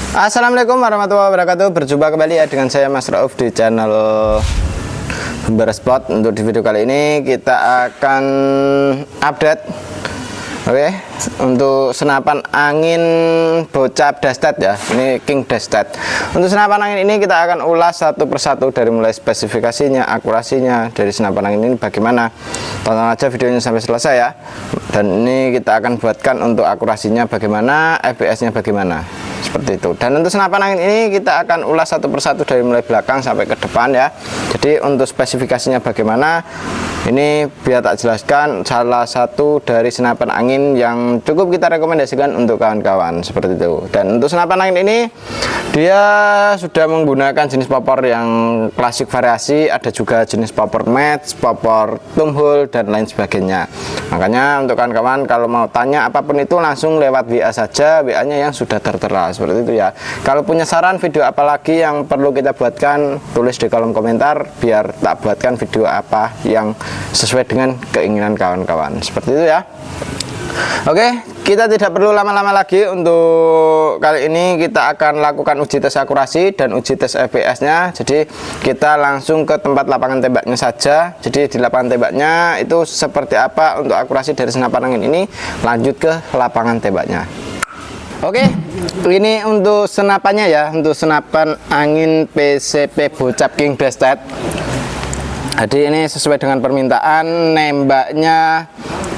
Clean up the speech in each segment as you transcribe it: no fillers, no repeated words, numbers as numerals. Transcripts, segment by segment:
Assalamualaikum warahmatullahi wabarakatuh. Berjumpa kembali ya dengan saya Mas Rauf di channel Berspot. Untuk di video kali ini kita akan update untuk senapan angin bocap dashtet ya. Ini King dashtet. Untuk senapan angin ini kita akan ulas satu persatu dari mulai spesifikasinya, akurasinya dari senapan angin ini bagaimana. Tonton aja videonya sampai selesai ya. Dan ini kita akan buatkan untuk akurasinya bagaimana, FPS-nya bagaimana. Seperti itu. Dan untuk senapan angin ini kita akan ulas satu persatu dari mulai belakang sampai ke depan ya. Jadi untuk spesifikasinya bagaimana, ini biar tak jelaskan salah satu dari senapan angin yang cukup kita rekomendasikan untuk kawan-kawan seperti itu. Dan untuk senapan angin ini dia sudah menggunakan jenis popor yang klasik variasi, ada juga jenis popor match, popor tumhole dan lain sebagainya. Makanya untuk kawan-kawan kalau mau tanya apapun itu langsung lewat WA saja, WA-nya yang sudah tertera seperti itu ya. Kalau punya saran video apa lagi yang perlu kita buatkan, tulis di kolom komentar biar tak buatkan video apa yang sesuai dengan keinginan kawan-kawan seperti itu ya. Oke, kita tidak perlu lama-lama lagi. Untuk kali ini kita akan lakukan uji tes akurasi dan uji tes FPS-nya. Jadi kita langsung ke tempat lapangan tembaknya saja. Jadi di lapangan tembaknya itu seperti apa untuk akurasi dari senapan angin ini, lanjut ke lapangan tembaknya. Oke, ini untuk senapannya ya, untuk senapan angin PCP bocap King dashtet. Jadi ini sesuai dengan permintaan, nembaknya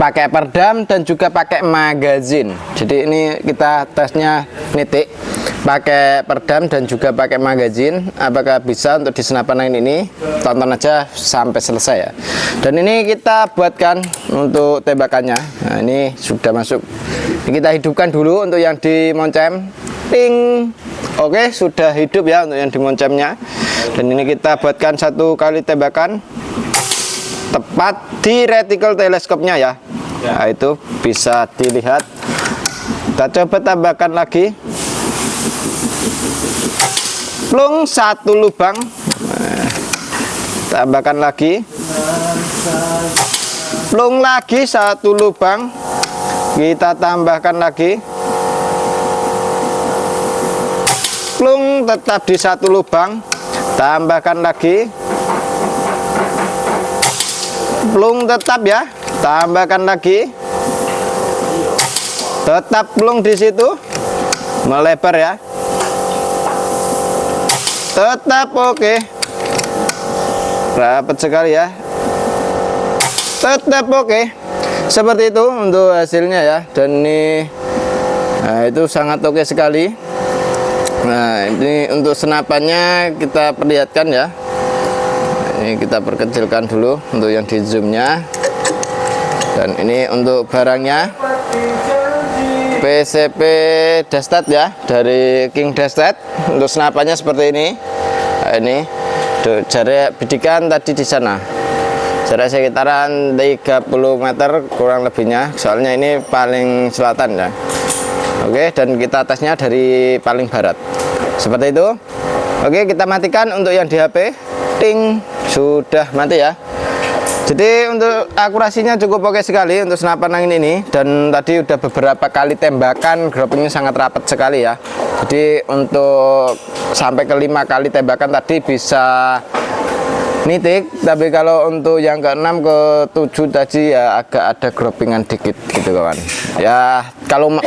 pakai perdam dan juga pakai magazin. Jadi ini kita tesnya nitik pakai perdam dan juga pakai magazin. Apakah bisa untuk di senapan angin ini? Tonton aja sampai selesai ya. Dan ini kita buatkan untuk tembakannya. Nah, ini sudah masuk. Ini kita hidupkan dulu untuk yang dimoncem. Ting. Oke, sudah hidup ya untuk yang dimoncemnya. Dan ini kita buatkan satu kali tembakan tepat di reticle teleskopnya ya. Nah, itu bisa dilihat. Kita coba tambahkan lagi. Plung, satu lubang. Nah, tambahkan lagi. Plung lagi, satu lubang. Kita tambahkan lagi. Plung, tetap di satu lubang. Tambahkan lagi. Plung tetap ya. Tambahkan lagi. Tetap plung di situ. Melebar ya. Tetap oke. Rapat sekali ya. Tetap oke. Seperti itu untuk hasilnya ya. Dan ini itu sangat oke sekali. Nah, ini untuk senapannya kita perlihatkan ya. Ini kita perkecilkan dulu untuk yang di zoomnya. Dan ini untuk barangnya PCP dashtet ya, dari King dashtet. Untuk senapannya seperti ini. Nah, ini jarak bidikan tadi di sana, jarak sekitaran 30 meter kurang lebihnya, soalnya ini paling selatan ya. Oke, dan kita tesnya dari paling barat seperti itu. Oke, kita matikan untuk yang di HP. Ting, sudah mati ya. Jadi untuk akurasinya cukup oke sekali untuk senapan angin ini. Dan tadi udah beberapa kali tembakan, groupingnya sangat rapat sekali ya. Jadi untuk sampai ke 5 kali tembakan tadi bisa nitik. Tapi kalau untuk yang ke-6 ke 7 tadi ya agak ada groupingan dikit gitu kawan. Ya kalau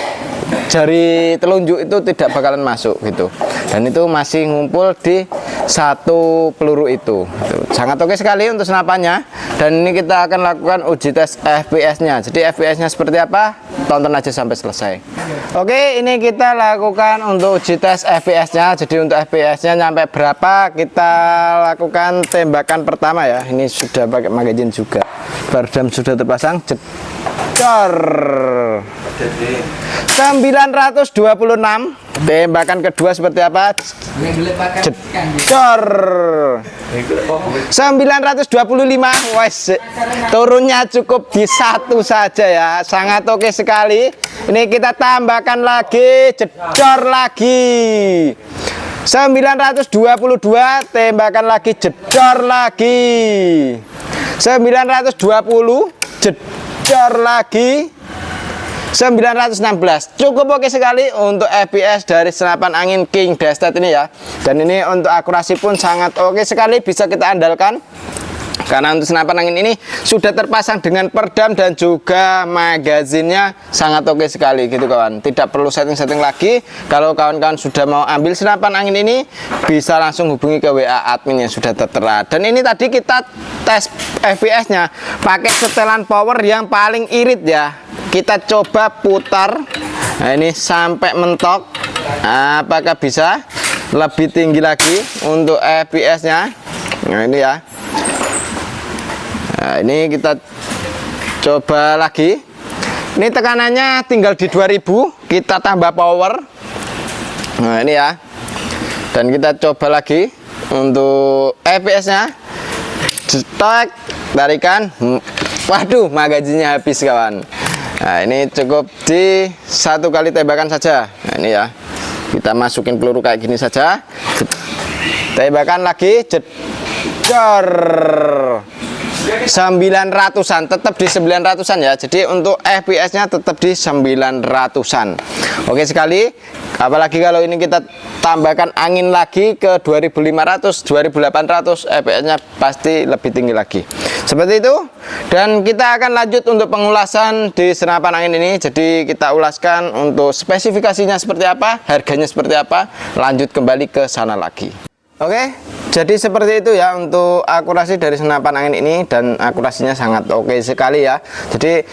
jari telunjuk itu tidak bakalan masuk gitu. Dan itu masih ngumpul di satu peluru itu. Sangat oke sekali untuk senapannya. Dan ini kita akan lakukan uji tes FPS-nya. Jadi FPS-nya seperti apa? Tonton aja sampai selesai. Oke, ini kita lakukan untuk uji tes FPS-nya. Jadi untuk FPS-nya sampai berapa kita lakukan tembakan pertama ya. Ini sudah pakai magazin juga. Perdam sudah terpasang. Jedor. 926. Tembakan kedua seperti apa? Jedor. 925. Wes, turunnya cukup di satu saja ya. Sangat oke sekali. Ini kita tambahkan lagi, jedor lagi. 922, tembakan lagi, jedor lagi. 920, jedor lagi. 916. Cukup oke sekali untuk FPS dari senapan angin King Destet ini ya. Dan ini untuk akurasi pun sangat oke sekali, bisa kita andalkan. Karena untuk senapan angin ini sudah terpasang dengan perdam dan juga magazinnya sangat oke sekali gitu kawan. Tidak perlu setting-setting lagi. Kalau kawan-kawan sudah mau ambil senapan angin ini, bisa langsung hubungi ke WA admin yang sudah tertera. Dan ini tadi kita tes FPS-nya pakai setelan power yang paling irit ya. Kita coba putar. Nah, ini sampai mentok. Apakah bisa lebih tinggi lagi untuk FPS-nya? Nah, ini ya. Nah, ini kita coba lagi. Ini tekanannya tinggal di 2000, kita tambah power. Nah, ini ya. Dan kita coba lagi untuk FPS-nya. Cetak, tarikan. Waduh, magazinnya habis kawan. Nah, ini cukup di satu kali tembakan saja. Nah, ini ya. Kita masukin peluru kayak gini saja. Tembakan lagi, jedor. 900-an, tetap di 900-an ya. Jadi untuk FPS-nya tetap di 900-an. Oke sekali. Apalagi kalau ini kita tambahkan angin lagi ke 2500, 2800, FPS-nya pasti lebih tinggi lagi. Seperti itu. Dan kita akan lanjut untuk pengulasan di senapan angin ini. Jadi kita ulaskan untuk spesifikasinya seperti apa, harganya seperti apa. Lanjut kembali ke sana lagi. Oke, jadi seperti itu ya untuk akurasi dari senapan angin ini, dan akurasinya sangat oke sekali ya. Jadi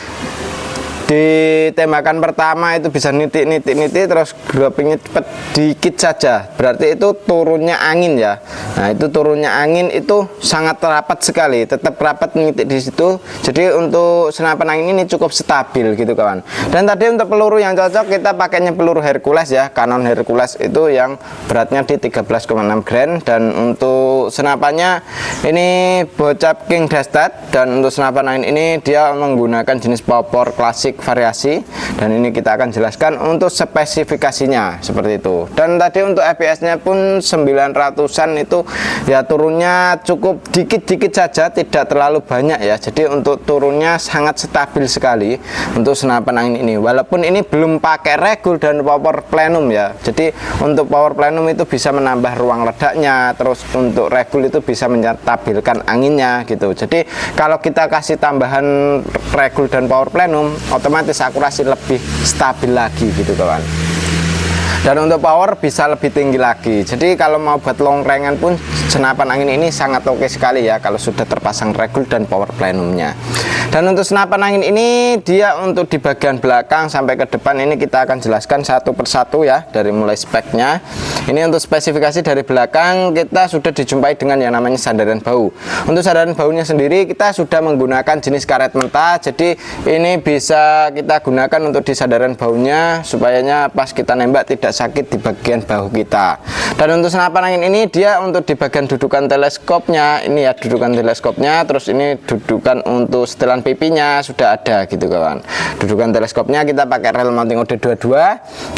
di tembakan pertama itu bisa nitik, terus droppingnya cepat dikit saja, berarti itu turunnya angin ya. Nah, itu turunnya angin itu sangat rapat sekali, tetap rapat nitik di situ. Jadi untuk senapan angin ini cukup stabil gitu kawan. Dan tadi untuk peluru yang cocok kita pakainya peluru Hercules ya, Canon Hercules itu yang beratnya di 13,6 gram. Dan untuk senapannya ini bocap King Destet, dan untuk senapan angin ini dia menggunakan jenis popor klasik variasi, dan ini kita akan jelaskan untuk spesifikasinya seperti itu. Dan tadi untuk FPS-nya pun 900-an itu ya, turunnya cukup dikit-dikit saja, tidak terlalu banyak ya. Jadi untuk turunnya sangat stabil sekali untuk senapan angin ini, walaupun ini belum pakai regul dan power plenum ya. Jadi untuk power plenum itu bisa menambah ruang ledaknya, terus untuk regul itu bisa menstabilkan anginnya gitu. Jadi kalau kita kasih tambahan regul dan power plenum, otomatis akurasi lebih stabil lagi gitu kawan. Dan untuk power bisa lebih tinggi lagi. Jadi kalau mau buat long range pun senapan angin ini sangat oke sekali ya, kalau sudah terpasang regul dan power plenumnya. Dan untuk senapan angin ini dia untuk di bagian belakang sampai ke depan ini kita akan jelaskan satu persatu ya, dari mulai speknya. Ini untuk spesifikasi dari belakang kita sudah dijumpai dengan yang namanya sandaran bahu. Untuk sandaran bahunya sendiri kita sudah menggunakan jenis karet mentah. Jadi ini bisa kita gunakan untuk di sandaran bahunya supaya pas kita nembak tidak sakit di bagian bahu kita. Dan untuk senapan angin ini dia untuk di bagian dudukan teleskopnya, ini ya dudukan teleskopnya, terus ini dudukan untuk setelan pipinya sudah ada gitu kawan. Dudukan teleskopnya kita pakai rel mounting OD22.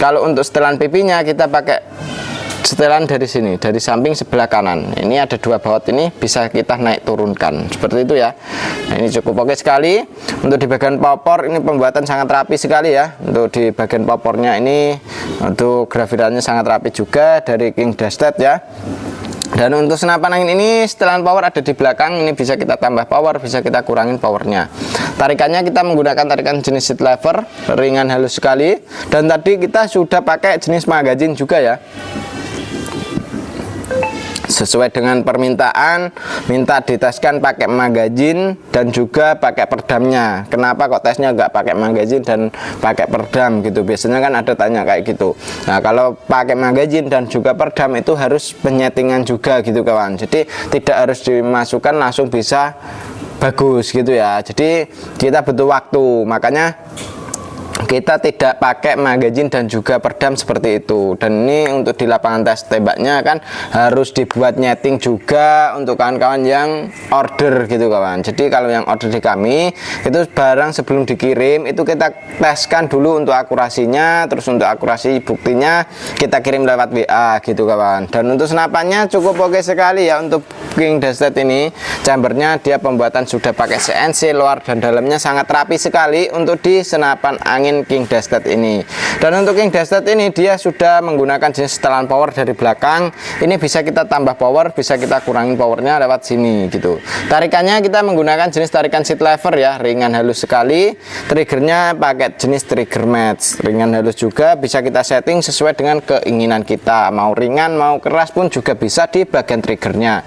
Kalau untuk setelan pipinya kita pakai setelan dari sini, dari samping sebelah kanan. Ini ada dua baut, ini bisa kita naik turunkan seperti itu ya. Nah, ini cukup oke sekali. Untuk di bagian popor ini pembuatan sangat rapi sekali ya. Untuk di bagian popornya ini untuk grafirannya sangat rapi juga dari King Destet ya. Dan untuk senapan angin ini setelan power ada di belakang, ini bisa kita tambah power, bisa kita kurangin powernya. Tarikannya kita menggunakan tarikan jenis seat lever, ringan halus sekali. Dan tadi kita sudah pakai jenis magazin juga ya, sesuai dengan permintaan, minta diteskan pakai magazin dan juga pakai perdamnya. Kenapa kok tesnya nggak pakai magazin dan pakai perdam gitu? Biasanya kan ada tanya kayak gitu. Nah, kalau pakai magazin dan juga perdam itu harus penyetingan juga gitu kawan. Jadi tidak harus dimasukkan langsung bisa bagus gitu ya. Jadi kita butuh waktu, makanya kita tidak pakai magazin dan juga perdam seperti itu. Dan ini untuk di lapangan tes tembaknya kan harus dibuat nyeting juga untuk kawan-kawan yang order gitu kawan. Jadi kalau yang order di kami itu barang sebelum dikirim itu kita teskan dulu untuk akurasinya, terus untuk akurasi buktinya kita kirim lewat WA gitu kawan. Dan untuk senapannya cukup oke sekali ya, untuk King Destet ini chambernya dia pembuatan sudah pakai CNC, luar dan dalamnya sangat rapi sekali untuk di senapan angin King Destet ini. Dan untuk King Destet ini dia sudah menggunakan jenis setelan power dari belakang. Ini bisa kita tambah power, bisa kita kurangin powernya lewat sini gitu. Tarikannya kita menggunakan jenis tarikan seat lever ya, ringan halus sekali. Triggernya pakai jenis trigger match, ringan halus juga, bisa kita setting sesuai dengan keinginan kita, mau ringan mau keras pun juga bisa di bagian triggernya.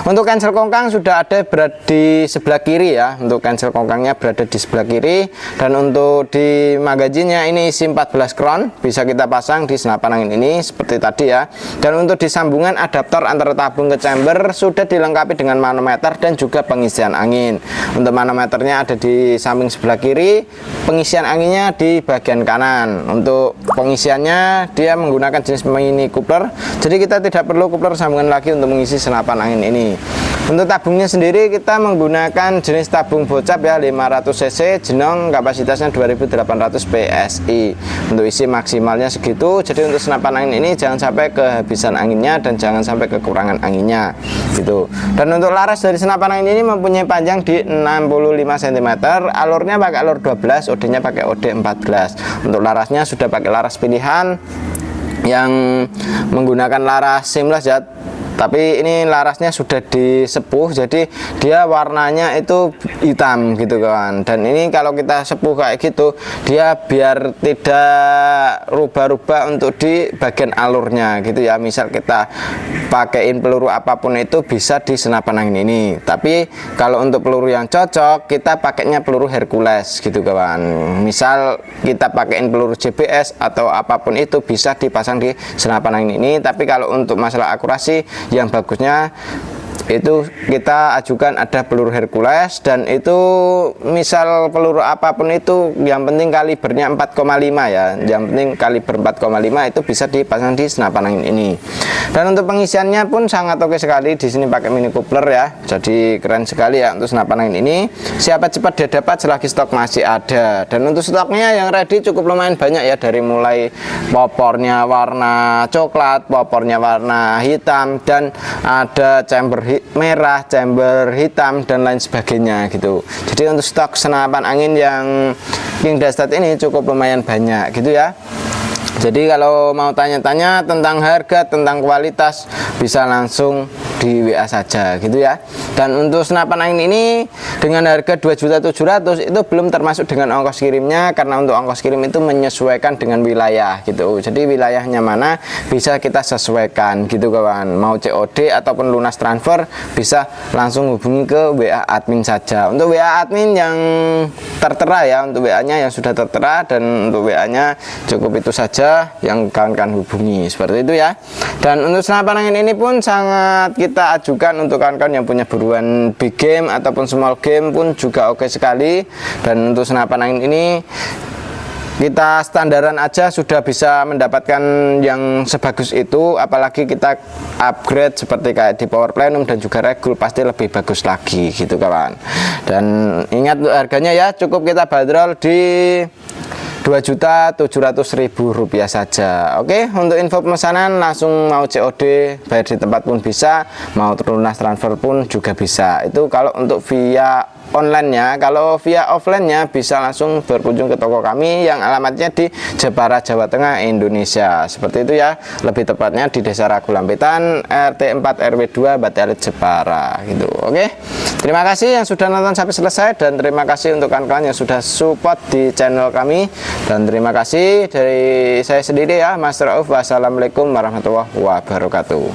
Untuk cancel kongkang sudah ada berada di sebelah kiri ya, untuk cancel kongkangnya berada di sebelah kiri. Dan untuk di magazinnya ini isi 14 crown, bisa kita pasang di senapan angin ini seperti tadi ya. Dan untuk di sambungan adaptor antara tabung ke chamber sudah dilengkapi dengan manometer dan juga pengisian angin. Untuk manometernya ada di samping sebelah kiri, pengisian anginnya di bagian kanan. Untuk pengisiannya dia menggunakan jenis mini coupler, jadi kita tidak perlu coupler sambungan lagi untuk mengisi senapan angin ini. Untuk tabungnya sendiri kita menggunakan jenis tabung bocap ya, 500 cc, jenong, kapasitasnya 2800 PSI. Untuk isi maksimalnya segitu. Jadi untuk senapan angin ini jangan sampai kehabisan anginnya dan jangan sampai kekurangan anginnya gitu. Dan untuk laras dari senapan angin ini mempunyai panjang di 65 cm, alurnya pakai alur 12, OD-nya pakai OD 14. Untuk larasnya sudah pakai laras pilihan yang menggunakan laras seamless ya, tapi ini larasnya sudah disepuh, jadi dia warnanya itu hitam gitu kawan. Dan ini kalau kita sepuh kayak gitu, dia biar tidak rubah-rubah untuk di bagian alurnya gitu ya. Misal kita pakaiin peluru apapun itu bisa di senapan angin ini, tapi kalau untuk peluru yang cocok kita pakainya peluru Hercules gitu kawan. Misal kita pakaiin peluru JBS atau apapun itu bisa dipasang di senapan angin ini. Tapi kalau untuk masalah akurasi, yang bagusnya itu kita ajukan ada peluru Hercules. Dan itu misal peluru apapun itu yang penting kalibernya 4,5 ya, yang penting kaliber 4,5 itu bisa dipasang di senapan angin ini. Dan untuk pengisiannya pun sangat oke sekali, di sini pakai mini coupler ya, jadi keren sekali ya untuk senapan angin ini. Siapa cepat dia dapat selagi stok masih ada. Dan untuk stoknya yang ready cukup lumayan banyak ya, dari mulai popornya warna coklat, popornya warna hitam, dan ada chamber merah, chamber hitam dan lain sebagainya gitu. Jadi untuk stok senapan angin yang King Destet ini cukup lumayan banyak gitu ya. Jadi kalau mau tanya-tanya tentang harga, tentang kualitas, bisa langsung di WA saja gitu ya. Dan untuk senapan angin ini dengan harga 2.700.000 itu belum termasuk dengan ongkos kirimnya, karena untuk ongkos kirim itu menyesuaikan dengan wilayah gitu. Jadi wilayahnya mana bisa kita sesuaikan gitu kawan. Mau COD ataupun lunas transfer bisa langsung hubungi ke WA admin saja. Untuk WA admin yang tertera ya, untuk WA-nya yang sudah tertera, dan untuk WA-nya cukup itu saja yang kawan-kawan hubungi seperti itu ya. Dan untuk senapan angin ini pun sangat kita ajukan untuk kawan-kawan yang punya buruan big game ataupun small game pun juga oke sekali. Dan untuk senapan angin ini kita standaran aja sudah bisa mendapatkan yang sebagus itu, apalagi kita upgrade seperti kayak di Power Plenum dan juga Regul pasti lebih bagus lagi gitu kawan. Dan ingat untuk harganya ya, cukup kita bandrol di Rp2.700.000 saja. Oke, untuk info pemesanan langsung mau COD, bayar di tempat pun bisa, mau lunas transfer pun juga bisa. Itu kalau untuk via online-nya. Kalau via offline-nya bisa langsung berkunjung ke toko kami yang alamatnya di Jepara, Jawa Tengah, Indonesia. Seperti itu ya, lebih tepatnya di Desa Ragulampitan, RT 4 RW 2, Batalit, Jepara gitu. Oke, terima kasih yang sudah nonton sampai selesai, dan terima kasih untuk kawan-kawan yang sudah support di channel kami. Dan terima kasih dari saya sendiri ya, Mas Rauf. Wassalamualaikum warahmatullahi wabarakatuh.